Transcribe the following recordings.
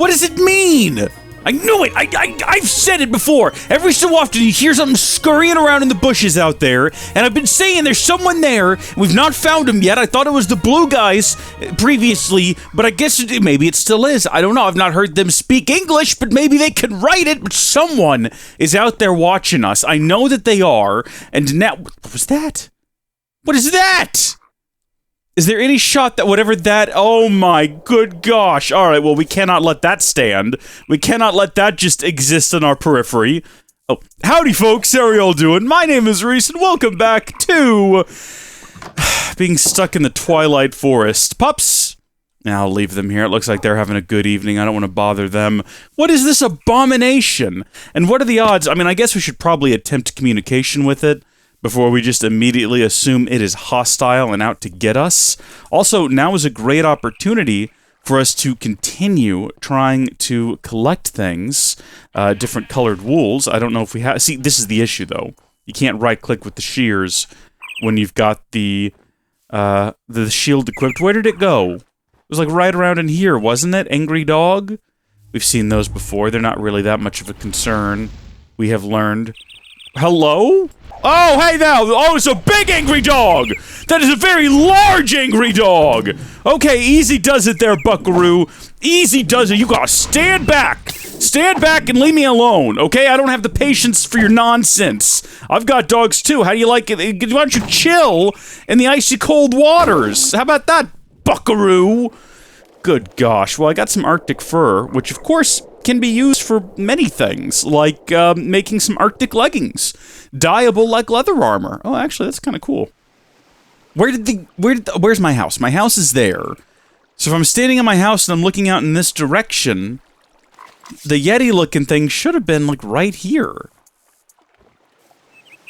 What does it mean? I knew it! I've said it before! Every so often you hear something scurrying around in the bushes out there, and I've been saying there's someone there. We've not found him yet. I thought it was the blue guys previously, but I guess maybe it still is. I don't know. I've not heard them speak English, but maybe they can write it. But someone is out there watching us. I know that they are, and now... What was that? What is that? Is there any shot that whatever that... Oh my good gosh. All right, well, we cannot let that stand. We cannot let that just exist in our periphery. Oh, howdy, folks. How are y'all doing? My name is Reese, and welcome back to... being stuck in the Twilight Forest. Pups! Now I'll leave them here. It looks like they're having a good evening. I don't want to bother them. What is this abomination? And what are the odds? I mean, I guess we should probably attempt communication with it before we just immediately assume it is hostile and out to get us. Also, now is a great opportunity for us to continue trying to collect things, different colored wools. I don't know if we have... See, this is the issue, though. You can't right-click with the shears when you've got the shield equipped. Where did it go? It was like right around in here, wasn't it? Angry dog? We've seen those before. They're not really that much of a concern. We have learned... Hello? Oh, hey now! Oh, it's a big angry dog! That is a very large angry dog! Okay, easy does it there, buckaroo. Easy does it. You gotta stand back! Stand back and leave me alone, okay? I don't have the patience for your nonsense. I've got dogs too. How do you like it? Why don't you chill in the icy cold waters? How about that, buckaroo? Good gosh. Well, I got some Arctic fur, which of course can be used for many things, like making some Arctic leggings. Dyeable like leather armor. Oh, actually, that's kind of cool. Where's my house? My house is there. So if I'm standing in my house and I'm looking out in this direction, the Yeti-looking thing should have been, like, right here.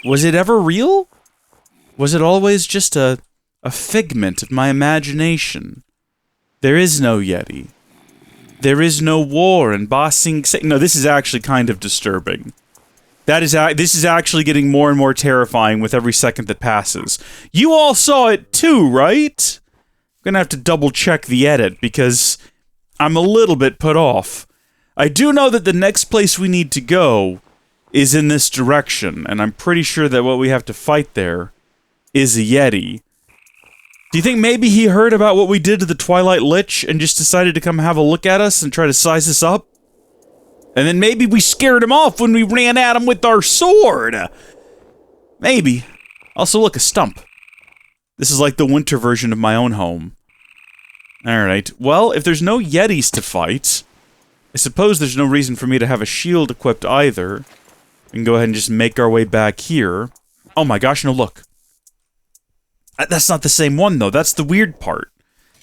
Was it ever real? Was it always just a figment of my imagination? There is no Yeti. There is no war and bossing... No, this is actually kind of disturbing. This is actually getting more and more terrifying with every second that passes. You all saw it too, right? I'm gonna have to double-check the edit, because I'm a little bit put off. I do know that the next place we need to go is in this direction, and I'm pretty sure that what we have to fight there is a Yeti. Do you think maybe he heard about what we did to the Twilight Lich and just decided to come have a look at us and try to size us up? And then maybe we scared him off when we ran at him with our sword. Maybe. Also, look, a stump. This is like the winter version of my own home. Alright, well, if there's no Yetis to fight, I suppose there's no reason for me to have a shield equipped either. We can go ahead and just make our way back here. Oh my gosh, no, look. That's not the same one, though. That's the weird part.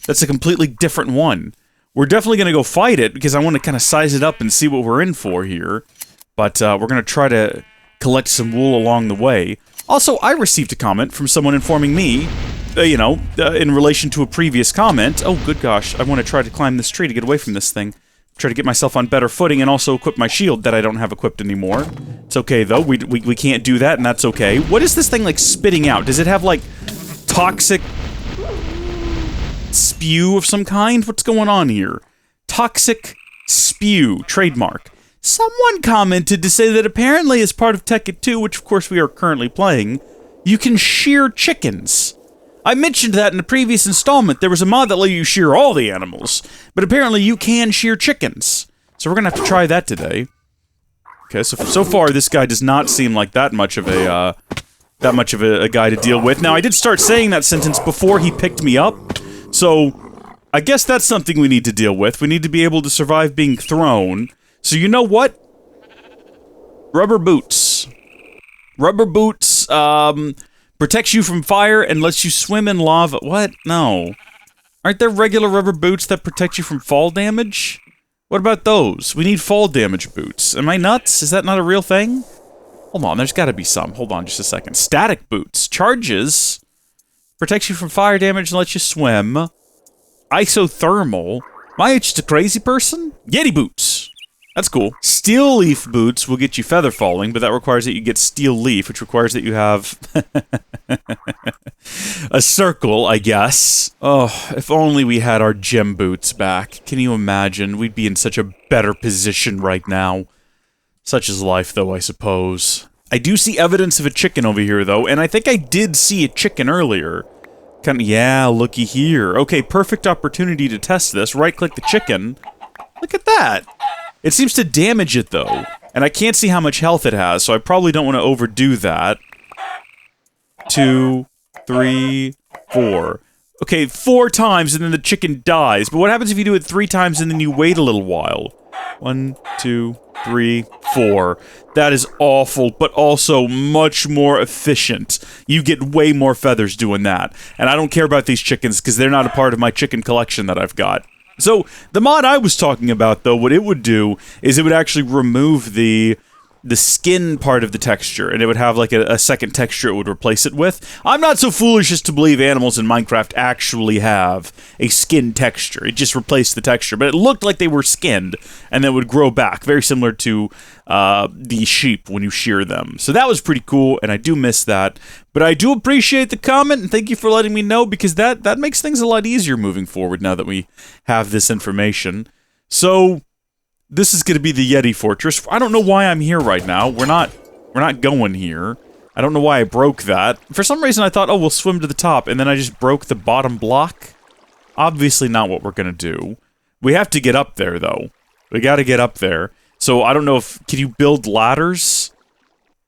That's a completely different one. We're definitely going to go fight it, because I want to kind of size it up and see what we're in for here. But we're going to try to collect some wool along the way. Also, I received a comment from someone informing me, in relation to a previous comment. Oh, good gosh, I want to try to climb this tree to get away from this thing. Try to get myself on better footing and also equip my shield that I don't have equipped anymore. It's okay, though. We can't do that, and that's okay. What is this thing, like, spitting out? Does it have, like, toxic spew of some kind? What's going on here? Toxic spew. Trademark. Someone commented to say that apparently as part of Tekkit 2, which of course we are currently playing, you can shear chickens. I mentioned that in a previous installment. There was a mod that let you shear all the animals, but apparently you can shear chickens. So we're gonna have to try that today. Okay, so far this guy does not seem like that much of a guy to deal with. Now, I did start saying that sentence before he picked me up, so I guess that's something we need to deal with. We need to be able to survive being thrown. So you know what? Rubber boots. Rubber boots, protects you from fire and lets you swim in lava. What? No. Aren't there regular rubber boots that protect you from fall damage? What about those? We need fall damage boots. Am I nuts? Is that not a real thing? Hold on, there's gotta be some. Hold on just a second. Static boots. Charges. Protects you from fire damage and lets you swim. Isothermal. Am I just a crazy person? Yeti boots. That's cool. Steel leaf boots will get you feather falling, but that requires that you get steel leaf, which requires that you have a circle, I guess. Oh, if only we had our gem boots back. Can you imagine? We'd be in such a better position right now. Such is life, though, I suppose. I do see evidence of a chicken over here, though, and I think I did see a chicken earlier. Yeah, looky here. Okay, perfect opportunity to test this. Right-click the chicken. Look at that. It seems to damage it, though. And I can't see how much health it has, so I probably don't want to overdo that. 2, 3, 4. Okay, 4 times and then the chicken dies. But what happens if you do it 3 times and then you wait a little while? 1, 2, 3, 4. That is awful, but also much more efficient. You get way more feathers doing that. And I don't care about these chickens because they're not a part of my chicken collection that I've got. So, the mod I was talking about, though, what it would do is it would actually remove the skin part of the texture, and it would have, like, a second texture it would replace it with. I'm not so foolish as to believe animals in Minecraft actually have a skin texture. It just replaced the texture, but it looked like they were skinned, and then would grow back, very similar to the sheep when you shear them. So that was pretty cool, and I do miss that. But I do appreciate the comment, and thank you for letting me know, because that makes things a lot easier moving forward now that we have this information. So, this is going to be the Yeti Fortress. I don't know why I'm here right now. We're not going here. I don't know why I broke that. For some reason I thought, oh, we'll swim to the top, and then I just broke the bottom block. Obviously not what we're going to do. We have to get up there, though. We got to get up there. So I don't know if... Can you build ladders?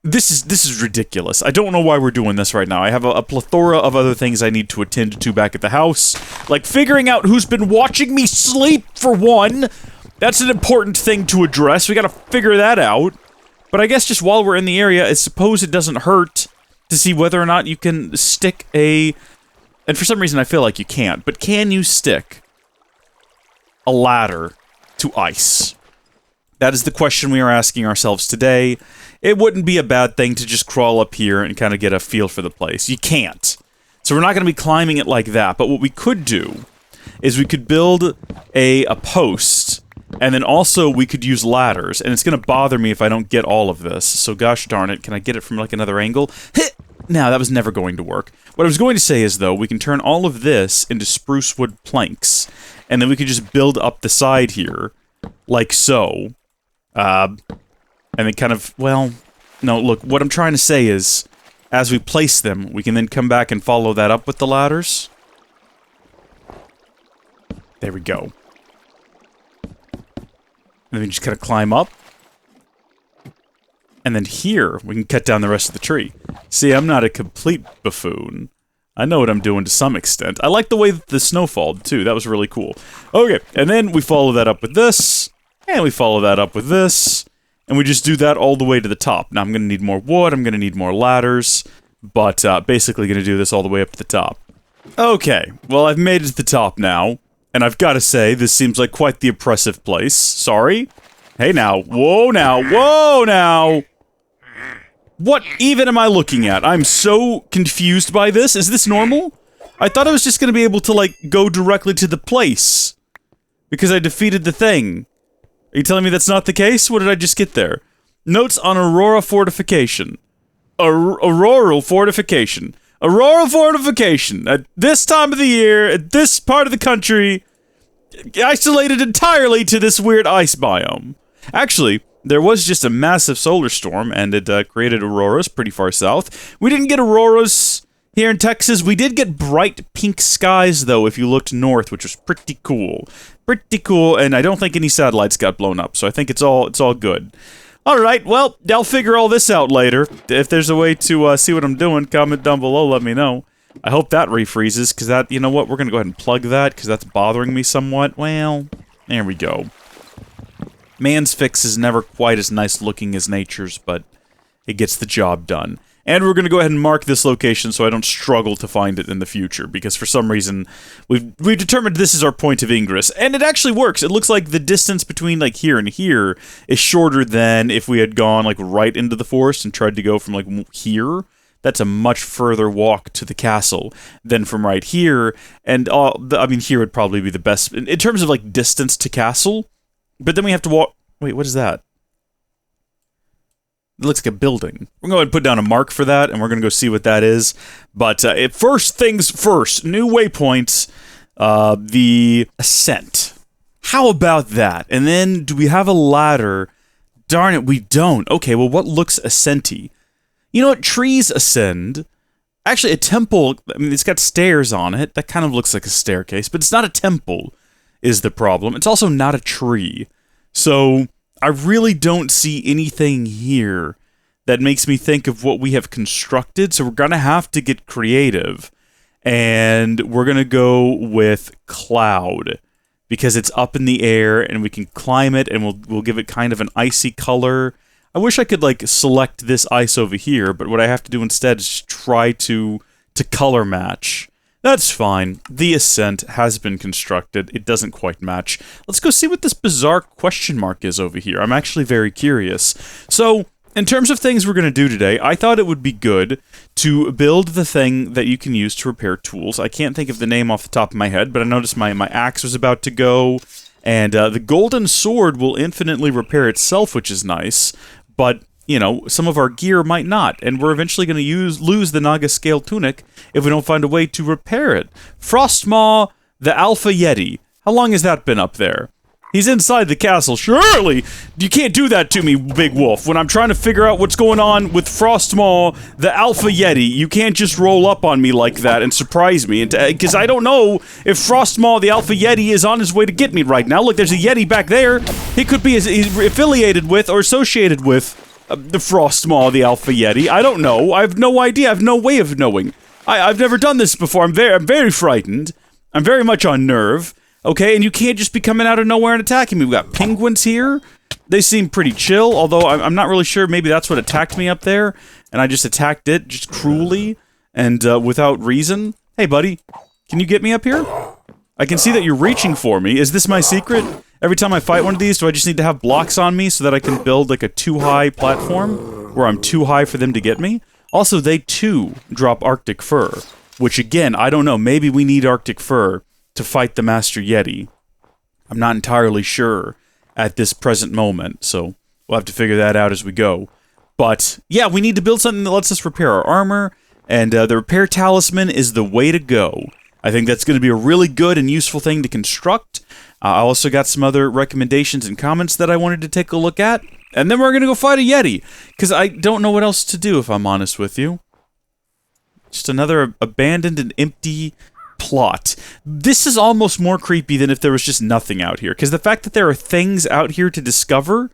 This is ridiculous. I don't know why we're doing this right now. I have a plethora of other things I need to attend to back at the house. Like figuring out who's been watching me sleep, for one. That's an important thing to address. We gotta figure that out. But I guess just while we're in the area, I suppose it doesn't hurt to see whether or not you can stick a... And for some reason I feel like you can't. But can you stick a ladder to ice? That is the question we are asking ourselves today. It wouldn't be a bad thing to just crawl up here and kind of get a feel for the place. You can't. So we're not going to be climbing it like that. But what we could do is we could build a post, and then also we could use ladders. And it's going to bother me if I don't get all of this. So gosh darn it, can I get it from like another angle? No, that was never going to work. What I was going to say is, though, we can turn all of this into spruce wood planks. And then we could just build up the side here, like so. And then kind of, well, no, look, what I'm trying to say is, as we place them, we can then come back and follow that up with the ladders. There we go. And then we just kind of climb up. And then here, we can cut down the rest of the tree. See, I'm not a complete buffoon. I know what I'm doing to some extent. I like the way that the snow falled, too. That was really cool. Okay, and then we follow that up with this. And we follow that up with this. And we just do that all the way to the top. Now, I'm going to need more wood, I'm going to need more ladders, but basically going to do this all the way up to the top. Okay, well, I've made it to the top now, and I've got to say, this seems like quite the oppressive place. Sorry. Hey now, whoa now! What even am I looking at? I'm so confused by this. Is this normal? I thought I was just going to be able to, like, go directly to the place, because I defeated the thing. Are you telling me that's not the case? What did I just get there? Notes on Aurora Fortification. Auroral Fortification. Aurora Fortification. At this time of the year, at this part of the country, isolated entirely to this weird ice biome. Actually, there was just a massive solar storm, and it created auroras pretty far south. We didn't get auroras here in Texas. We did get bright pink skies, though, if you looked north, which was pretty cool. Pretty cool, and I don't think any satellites got blown up, so I think it's all good. Alright, well, I'll figure all this out later. If there's a way to see what I'm doing, comment down below, let me know. I hope that refreezes, because that, you know what, we're gonna go ahead and plug that, because that's bothering me somewhat. Well, there we go. Man's fix is never quite as nice looking as nature's, but it gets the job done. And we're going to go ahead and mark this location so I don't struggle to find it in the future, because for some reason, we've determined this is our point of ingress. And it actually works. It looks like the distance between, like, here and here is shorter than if we had gone, like, right into the forest and tried to go from, like, here. That's a much further walk to the castle than from right here. And, I mean, here would probably be the best, in terms of, like, distance to castle. But then we have to walk Wait, what is that? It looks like a building. We're going to go ahead and put down a mark for that, and we're going to go see what that is. But first things first, new waypoints, the ascent. How about that? And then, do we have a ladder? Darn it, we don't. Okay, well, what looks ascenty? You know what? Trees ascend. Actually, a temple, I mean, it's got stairs on it. That kind of looks like a staircase, but it's not a temple, is the problem. It's also not a tree. So, I really don't see anything here that makes me think of what we have constructed, so we're going to have to get creative. And we're going to go with cloud, because it's up in the air, and we can climb it, and we'll give it kind of an icy color. I wish I could, like, select this ice over here, but what I have to do instead is try to color match. That's fine. The ascent has been constructed. It doesn't quite match. Let's go see what this bizarre question mark is over here. I'm actually very curious. So, in terms of things we're going to do today, I thought it would be good to build the thing that you can use to repair tools. I can't think of the name off the top of my head, but I noticed my axe was about to go, and the golden sword will infinitely repair itself, which is nice, but you know, some of our gear might not, and we're eventually going to lose the Naga scale tunic if we don't find a way to repair it. Frostmaw, the Alpha Yeti. How long has that been up there? He's inside the castle. Surely! You can't do that to me, Big Wolf. When I'm trying to figure out what's going on with Frostmaw, the Alpha Yeti, you can't just roll up on me like that and surprise me. Because I don't know if Frostmaw, the Alpha Yeti, is on his way to get me right now. Look, there's a Yeti back there. He could be affiliated with or associated with the Frostmaw, the Alpha Yeti. I don't know. I have no idea. I have no way of knowing. I've never done this before. I'm very frightened. I'm very much on nerve. Okay, and you can't just be coming out of nowhere and attacking me. We've got penguins here. They seem pretty chill, although I'm not really sure. Maybe that's what attacked me up there, and I just attacked it just cruelly and without reason. Hey, buddy, can you get me up here? I can see that you're reaching for me. Is this my secret? Every time I fight one of these, do I just need to have blocks on me so that I can build like a too-high platform where I'm too high for them to get me? Also, they too drop Arctic fur, which again, I don't know. Maybe we need Arctic fur to fight the Master Yeti. I'm not entirely sure at this present moment, so we'll have to figure that out as we go. But yeah, we need to build something that lets us repair our armor, and the repair talisman is the way to go. I think that's going to be a really good and useful thing to construct. I also got some other recommendations and comments that I wanted to take a look at. And then we're going to go fight a Yeti, because I don't know what else to do, if I'm honest with you. Just another abandoned and empty plot. This is almost more creepy than if there was just nothing out here, because the fact that there are things out here to discover...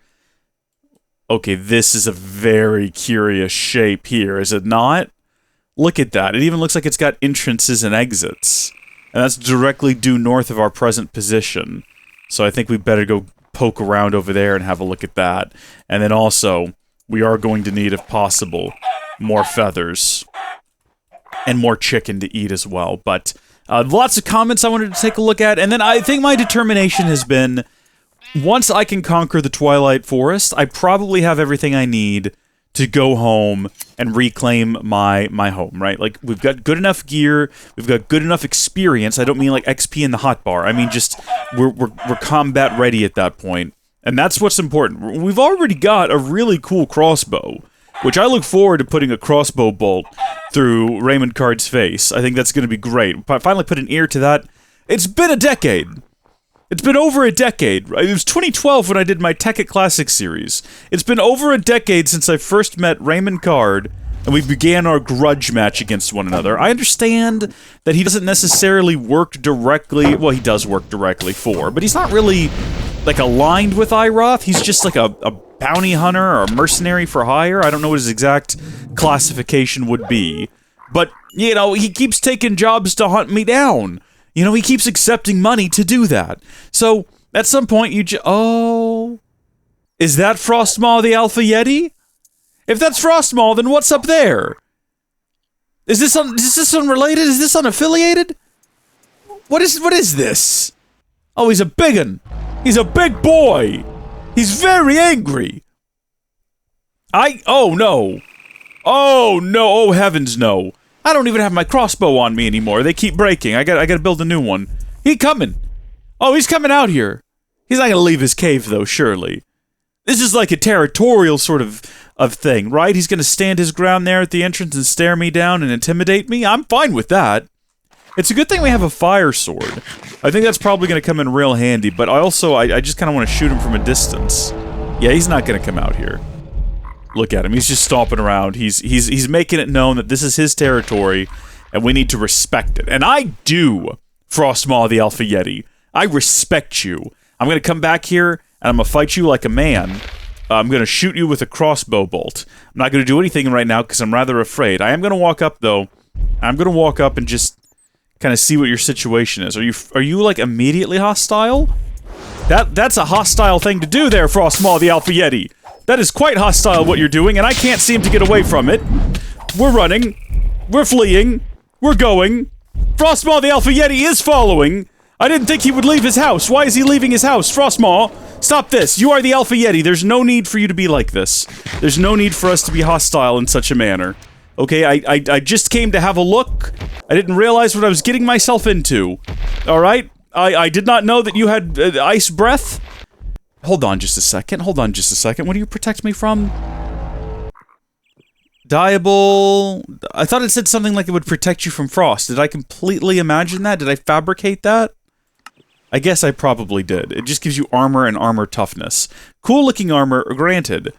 Okay, this is a very curious shape here, is it not? Look at that. It even looks like it's got entrances and exits. And that's directly due north of our present position. So I think we better go poke around over there and have a look at that. And then also, we are going to need, if possible, more feathers. And more chicken to eat as well. But lots of comments I wanted to take a look at. And then I think my determination has been, once I can conquer the Twilight Forest, I probably have everything I need to go home and reclaim my home, right? Like, we've got good enough gear, we've got good enough experience. I don't mean like XP in the hotbar. I mean just we're combat ready at that point. And that's what's important. We've already got a really cool crossbow, which I look forward to putting a crossbow bolt through Raymond Card's face. I think that's going to be great. Finally put an ear to that. It's been a decade. It's been over a decade. It was 2012 when I did my Tekkit Classic series. It's been over a decade since I first met Raymond Card, and we began our grudge match against one another. I understand that he doesn't necessarily work directly... Well, he does work directly for, but he's not really, like, aligned with Iroth. He's just like a bounty hunter or a mercenary for hire. I don't know what his exact classification would be. But, you know, he keeps taking jobs to hunt me down. You know, he keeps accepting money to do that. So, at some point, oh... Is that Frostmaw the Alpha Yeti? If that's Frostmaw, then what's up there? Is this unrelated? Is this unaffiliated? What is this? Oh, he's a biggin. He's a big boy. He's very angry. Oh no. Oh no, oh heavens no. I don't even have my crossbow on me anymore. They keep breaking. I gotta build a new one. He coming. Oh, he's coming out here. He's not gonna leave his cave though, surely. This is like a territorial sort of thing, right? He's going to stand his ground there at the entrance and stare me down and intimidate me. I'm fine with that. It's a good thing we have a fire sword. I think that's probably going to come in real handy, but I just kind of want to shoot him from a distance. Yeah, he's not going to come out here. Look at him. He's just stomping around. He's making it known that this is his territory, and we need to respect it. And I do, Frostmaw the Alpha Yeti. I respect you. I'm going to come back here, and I'm going to fight you like a man. I'm going to shoot you with a crossbow bolt. I'm not going to do anything right now because I'm rather afraid. I am going to walk up, though. I'm going to walk up and just kind of see what your situation is. Are you like immediately hostile? That's a hostile thing to do there, Frostmaw the Alpha Yeti. That is quite hostile what you're doing, and I can't seem to get away from it. We're running. We're fleeing. We're going. Frostmaw the Alpha Yeti is following. I didn't think he would leave his house. Why is he leaving his house? Frostmaw, stop this. You are the Alpha Yeti. There's no need for you to be like this. There's no need for us to be hostile in such a manner. Okay, I just came to have a look. I didn't realize what I was getting myself into. Alright? I did not know that you had ice breath. Hold on just a second. Hold on just a second. What do you protect me from? Diable... I thought it said something like it would protect you from frost. Did I completely imagine that? Did I fabricate that? I guess I probably did. It just gives you armor and armor toughness. Cool looking armor, granted.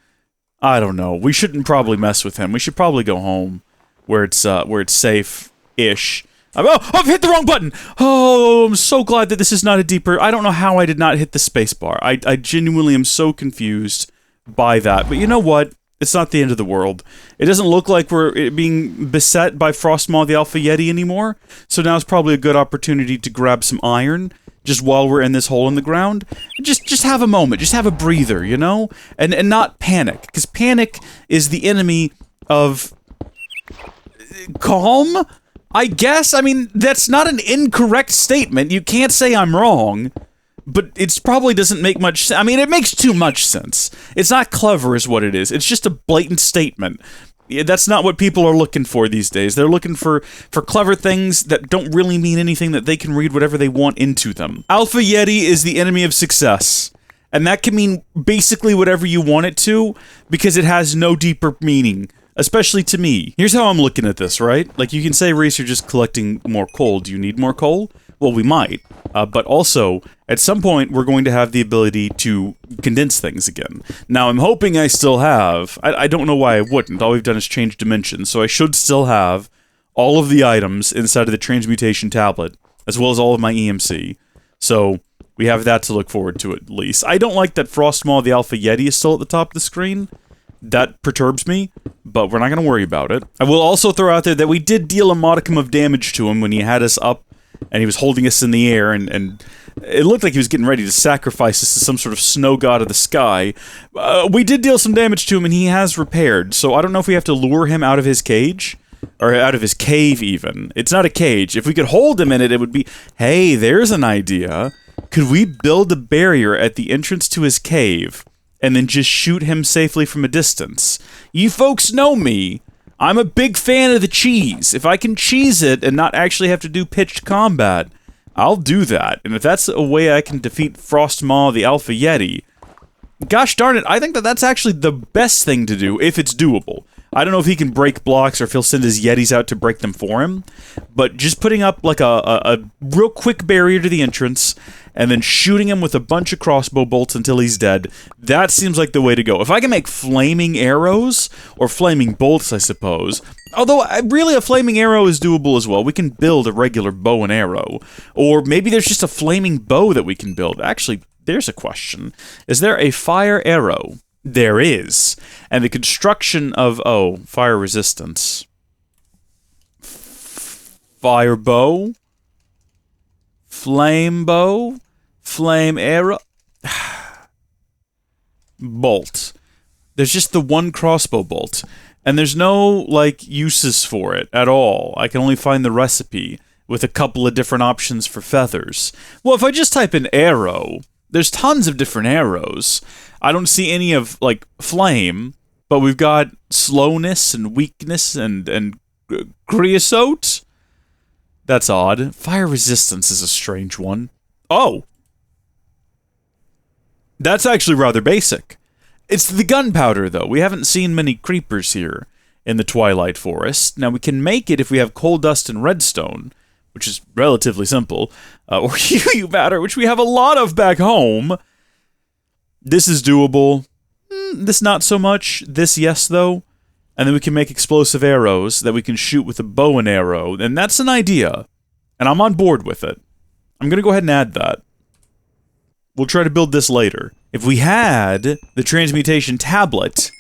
I don't know. We shouldn't probably mess with him. We should probably go home where it's safe-ish. Oh, I've hit the wrong button! Oh, I'm so glad that this is not a deeper... I don't know how I did not hit the spacebar. I genuinely am so confused by that. But you know what? It's not the end of the world. It doesn't look like we're being beset by Frostmaw the Alpha Yeti anymore, so now's probably a good opportunity to grab some iron, just while we're in this hole in the ground. Just have a moment, just have a breather, you know? And not panic, because panic is the enemy of... calm? I guess? I mean, that's not an incorrect statement. You can't say I'm wrong. But it probably doesn't make much sense. I mean, it makes too much sense. It's not clever is what it is. It's just a blatant statement. That's not what people are looking for these days. They're looking for clever things that don't really mean anything, that they can read whatever they want into them. Alpha Yeti is the enemy of success. And that can mean basically whatever you want it to, because it has no deeper meaning. Especially to me. Here's how I'm looking at this, right? Like, you can say, Reese, you're just collecting more coal. Do you need more coal? Well, we might. But also, at some point, we're going to have the ability to condense things again. Now, I'm hoping I still have... I don't know why I wouldn't. All we've done is change dimensions, so I should still have all of the items inside of the transmutation tablet, as well as all of my EMC. So, we have that to look forward to at least. I don't like that Frostmaw the Alpha Yeti is still at the top of the screen. That perturbs me, but we're not going to worry about it. I will also throw out there that we did deal a modicum of damage to him when he had us up and he was holding us in the air, and it looked like he was getting ready to sacrifice us to some sort of snow god of the sky. We did deal some damage to him, and he has repaired, so I don't know if we have to lure him out of his cage, or out of his cave, even. It's not a cage. If we could hold him in it, it would be... Hey, there's an idea. Could we build a barrier at the entrance to his cave and then just shoot him safely from a distance? You folks know me. I'm a big fan of the cheese. If I can cheese it and not actually have to do pitched combat, I'll do that. And if that's a way I can defeat Frostmaw the Alpha Yeti, gosh darn it, I think that that's actually the best thing to do, if it's doable. I don't know if he can break blocks or if he'll send his Yetis out to break them for him, but just putting up like a real quick barrier to the entrance and then shooting him with a bunch of crossbow bolts until he's dead, that seems like the way to go. If I can make flaming arrows, or flaming bolts, I suppose, although really a flaming arrow is doable as well. We can build a regular bow and arrow, or maybe there's just a flaming bow that we can build. Actually, there's a question. Is there a fire arrow? There is. And the construction of... Oh, fire resistance. Fire bow. Flame bow. Flame arrow. Bolt. There's just the one crossbow bolt. And there's no, like, uses for it at all. I can only find the recipe with a couple of different options for feathers. Well, if I just type in arrow... There's tons of different arrows. I don't see any of, like, flame, but we've got slowness and weakness and creosote. That's odd. Fire resistance is a strange one. Oh! That's actually rather basic. It's the gunpowder, though. We haven't seen many creepers here in the Twilight Forest. Now, we can make it if we have coal dust and redstone, which is relatively simple, or UU matter, which we have a lot of back home. This is doable. This not so much. This, yes, though. And then we can make explosive arrows that we can shoot with a bow and arrow, and that's an idea. And I'm on board with it. I'm going to go ahead and add that. We'll try to build this later. If we had the transmutation tablet,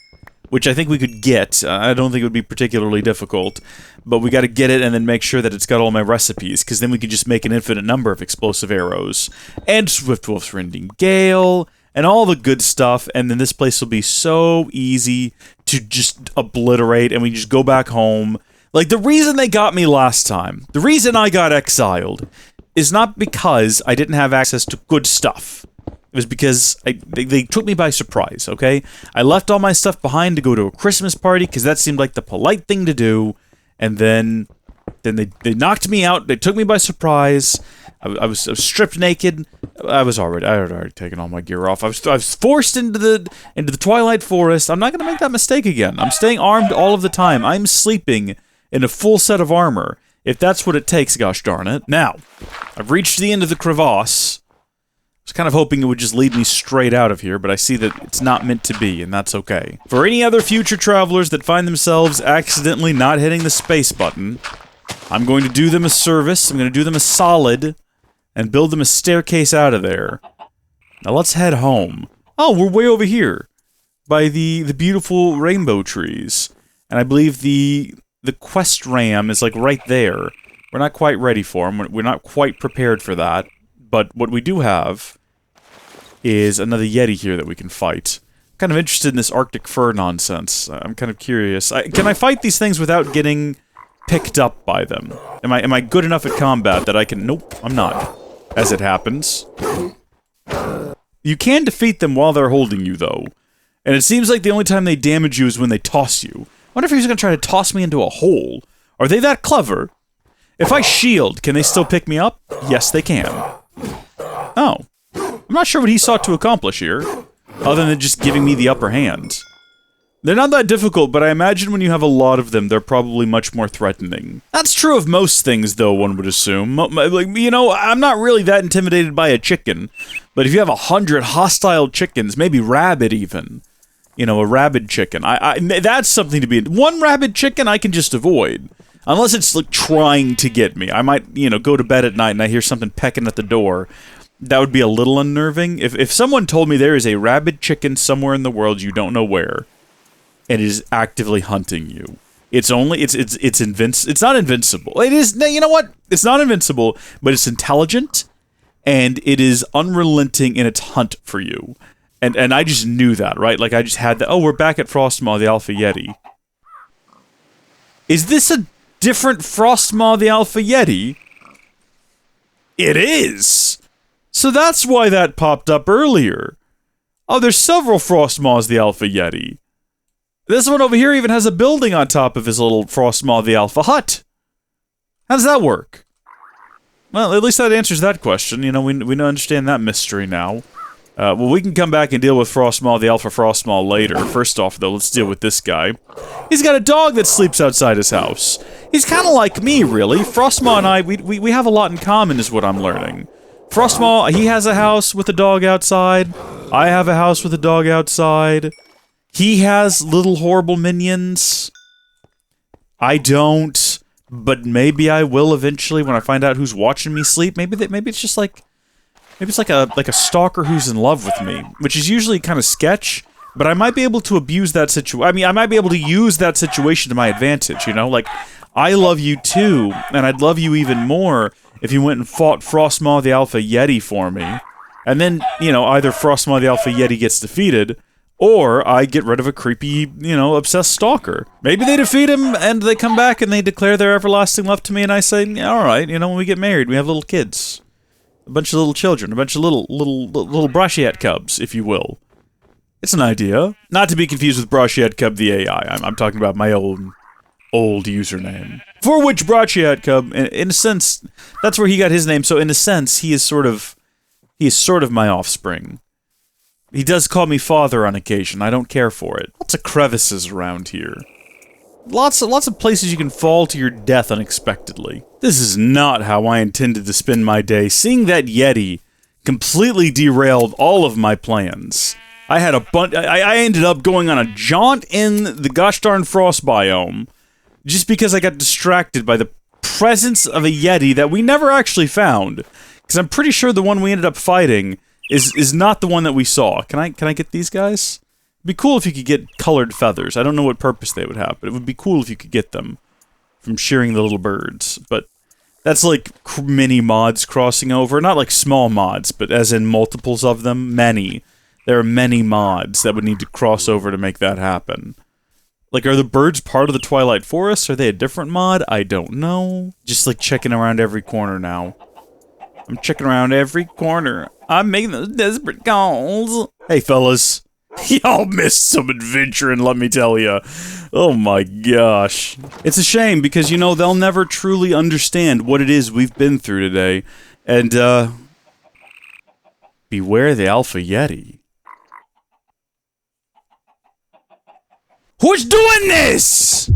which I think we could get, I don't think it would be particularly difficult, but we got to get it and then make sure that it's got all my recipes, because then we can just make an infinite number of explosive arrows, and Swiftwolf's Rending Gale, and all the good stuff, and then this place will be so easy to just obliterate, and we just go back home. Like, the reason they got me last time, the reason I got exiled, is not because I didn't have access to good stuff. It was because they took me by surprise, okay? I left all my stuff behind to go to a Christmas party, because that seemed like the polite thing to do, and then they knocked me out, they took me by surprise, I was stripped naked, I had already taken all my gear off, I was forced into the Twilight Forest. I'm not going to make that mistake again. I'm staying armed all of the time. I'm sleeping in a full set of armor, if that's what it takes, gosh darn it. Now, I've reached the end of the crevasse. I was kind of hoping it would just lead me straight out of here, but I see that it's not meant to be, and that's okay. For any other future travelers that find themselves accidentally not hitting the space button, I'm going to do them a service, I'm going to do them a solid, and build them a staircase out of there. Now let's head home. Oh, we're way over here, by the beautiful rainbow trees. And I believe the quest ram is like right there. We're not quite ready for him, we're not quite prepared for that. But what we do have is another Yeti here that we can fight. I'm kind of interested in this Arctic fur nonsense. I'm kind of curious. Can I fight these things without getting picked up by them? Am I good enough at combat that I can... Nope, I'm not. As it happens. You can defeat them while they're holding you, though. And it seems like the only time they damage you is when they toss you. I wonder if he's going to try to toss me into a hole. Are they that clever? If I shield, can they still pick me up? Yes, they can. Oh. I'm not sure what he sought to accomplish here, other than just giving me the upper hand. They're not that difficult, but I imagine when you have a lot of them, they're probably much more threatening. That's true of most things, though, one would assume. Like, you know, I'm not really that intimidated by a chicken, but if you have 100 hostile chickens, maybe rabid even, you know, a rabid chicken, that's something to be... One rabid chicken I can just avoid. Unless it's, like, trying to get me. I might, you know, go to bed at night and I hear something pecking at the door. That would be a little unnerving. If someone told me there is a rabid chicken somewhere in the world you don't know where, and it is actively hunting you, it's not invincible. It is, you know what? It's not invincible, but it's intelligent, and it is unrelenting in its hunt for you. And I just knew that, right? Like, I just had that. Oh, we're back at Frostmaw, the Alpha Yeti. Is this a different Frostmaw, the Alpha Yeti? It is! So that's why that popped up earlier. Oh, there's several Frostmaws, the Alpha Yeti. This one over here even has a building on top of his little Frostmaw, the Alpha hut. How does that work? Well, at least that answers that question. You know, we understand that mystery now. Well, we can come back and deal with Frostmaw, the Alpha Frostmaw later. First off, though, let's deal with this guy. He's got a dog that sleeps outside his house. He's kind of like me, really. Frostmaw and I, we have a lot in common, is what I'm learning. Frostmaw, he has a house with a dog outside. I have a house with a dog outside. He has little horrible minions. I don't, but maybe I will eventually when I find out who's watching me sleep. Maybe it's just like... Maybe it's like a stalker who's in love with me, which is usually kind of sketch, but I might be able to abuse that situation. I mean, I might be able to use that situation to my advantage, you know? Like, I love you too, and I'd love you even more if you went and fought Frostmaw the Alpha Yeti for me. And then, you know, either Frostmaw the Alpha Yeti gets defeated, or I get rid of a creepy, you know, obsessed stalker. Maybe they defeat him, and they come back and they declare their everlasting love to me, and I say, yeah, alright, you know, when we get married, we have little kids. A bunch of little children, a bunch of little Brashiet cubs, if you will. It's an idea. Not to be confused with Brashiet Cub the AI. I'm talking about my own old username. For which Brashiet Cub, in a sense, that's where he got his name, so in a sense, he is sort of my offspring. He does call me father on occasion. I don't care for it. Lots of crevices around here. Lots of places you can fall to your death unexpectedly. This is not how I intended to spend my day. Seeing that Yeti completely derailed all of my plans. I had a bunch. I ended up going on a jaunt in the gosh darn frost biome just because I got distracted by the presence of a Yeti that we never actually found. Because I'm pretty sure the one we ended up fighting is not the one that we saw. Can I get these guys? It'd be cool if you could get colored feathers. I don't know what purpose they would have, but it would be cool if you could get them from shearing the little birds. But that's like mini mods crossing over. Not like small mods, but as in multiples of them. Many. There are many mods that would need to cross over to make that happen. Like, are the birds part of the Twilight Forest? Are they a different mod? I don't know. Just like checking around every corner now. I'm checking around every corner. I'm making those desperate calls. Hey, fellas. Y'all missed some adventuring, let me tell ya. Oh my gosh. It's a shame because, you know, they'll never truly understand what it is we've been through today. And, beware the Alpha Yeti. Who's doing this?